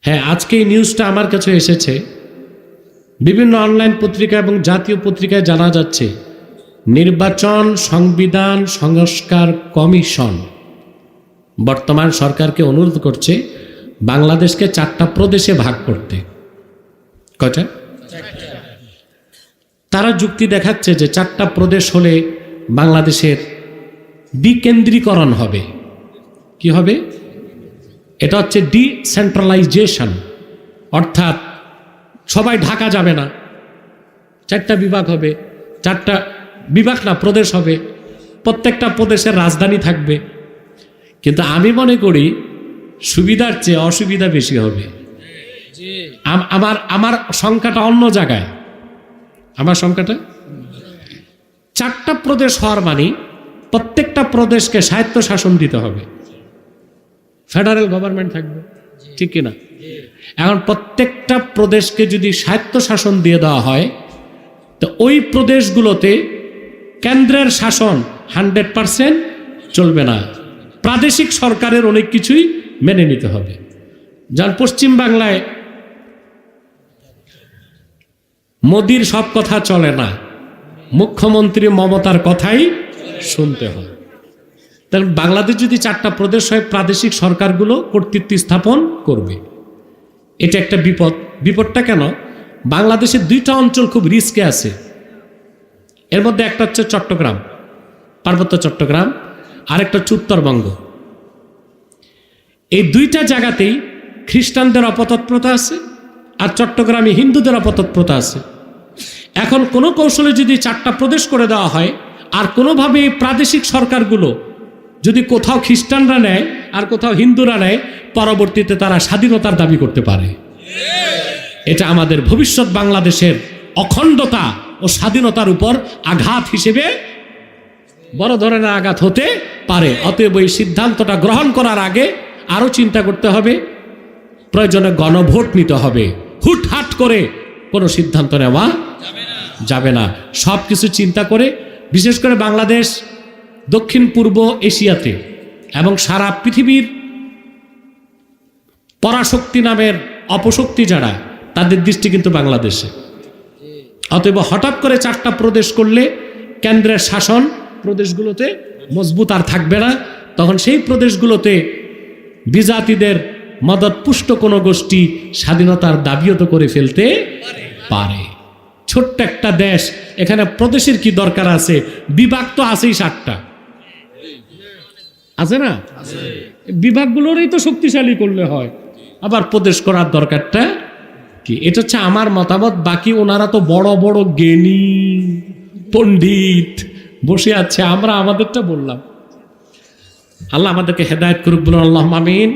হ্যাঁ, আজকে এই নিউজটা আমার কাছে এসেছে, বিভিন্ন অনলাইন পত্রিকা এবং জাতীয় পত্রিকায় জানা যাচ্ছে নির্বাচন সংবিধান সংস্কার কমিশন বর্তমান সরকারকে অনুরোধ করছে বাংলাদেশকে 4টা প্রদেশে ভাগ করতে। কয়টা? তারা যুক্তি দেখাচ্ছে যে 4টা প্রদেশ হলে বাংলাদেশের বিকেন্দ্রীকরণ হবে। কি হবে? এটা হচ্ছে ডিসেন্ট্রালাইজেশন, অর্থাৎ সবাই ঢাকা যাবে না, 4টা বিভাগ হবে, 4টা বিভাগ না প্রদেশ হবে, প্রত্যেকটা প্রদেশের রাজধানী থাকবে। কিন্তু আমি মনে করি সুবিধার চেয়ে অসুবিধা বেশি হবে। আমার সংখ্যাটা অন্য জায়গায়, আমার সংখ্যাটা 4টা প্রদেশ হওয়ার মানে প্রত্যেকটা প্রদেশকে স্বায়ত্ত শাসন দিতে হবে, ফেডারেল গভর্নমেন্ট থাকবে, ঠিক কিনা? এখন প্রত্যেকটা প্রদেশকে যদি স্বায়ত্ত শাসন দিয়ে দেওয়া হয় তো ওই প্রদেশগুলোতে কেন্দ্রের শাসন 100% চলবে না, প্রাদেশিক সরকারের অনেক কিছুই মেনে নিতে হবে। যার পশ্চিম বাংলায় মোদির সব কথা চলে না, মুখ্যমন্ত্রী মমতার কথাই শুনতে হয়। তাহলে বাংলাদেশ যদি 4টা প্রদেশ হয়, প্রাদেশিক সরকারগুলো কর্তৃত্ব স্থাপন করবে। এটা একটা বিপদ। বিপদটা কেন? বাংলাদেশের 2টা অঞ্চল খুব রিস্কে আছে। এর মধ্যে একটা হচ্ছে চট্টগ্রাম, পার্বত্য চট্টগ্রাম, আরেকটা হচ্ছে উত্তরবঙ্গ। এই 2টা জায়গাতেই খ্রিস্টানদের অপতৎপ্রতা আছে, আর চট্টগ্রামে হিন্দুদের অপতৎপ্রতা আছে। এখন কোনো কৌশলে যদি 4টা প্রদেশ করে দেওয়া হয়, আর কোনোভাবে প্রাদেশিক সরকারগুলো যদি কোথাও খ্রিস্টানরা নেয় আর কোথাও হিন্দুরা নেয়, পরবর্তীতে তারা স্বাধীনতার দাবি করতে পারে। এটা আমাদের ভবিষ্যৎ বাংলাদেশের অখণ্ডতা ও স্বাধীনতার উপর আঘাত হিসেবে বড় ধরনের আঘাত হতে পারে। অতএব এই সিদ্ধান্তটা গ্রহণ করার আগে আরও চিন্তা করতে হবে, প্রয়োজনে গণভোট নিতে হবে। হুটহাট করে কোনো সিদ্ধান্ত নেওয়া যাবে না। সব কিছু চিন্তা করে, বিশেষ করে বাংলাদেশ দক্ষিণ পূর্ব এশিয়াতে এবং সারা পৃথিবীর পরাশক্তি নামের অপশক্তি যারা, তাদের দৃষ্টি কিন্তু বাংলাদেশে। অতএব হঠাৎ করে 4টা প্রদেশ করলে কেন্দ্রের শাসন প্রদেশগুলোতে মজবুত আর থাকবে না। তখন সেই প্রদেশগুলোতে বিজাতিদের মদতপুষ্ট কোনো গোষ্ঠী স্বাধীনতার দাবিও তো করে ফেলতে পারে। ছোট্ট একটা দেশ, এখানে প্রদেশের কি দরকার আছে? বিভাগ তো আছেই 7টা, আছে না? বিভাগগুলোরই তো শক্তিশালী করলে হয়, আবার প্রদেশ করার দরকারটা কি? এটা হচ্ছে আমার মতামত। বাকি ওনারা তো বড় বড় জ্ঞানী পণ্ডিত বসে আছে, আমরা আমাদেরটা বললাম। আল্লাহ আমাদেরকে হেদায়েত করুক, বলুন আল্লাহুম্মা আমিন।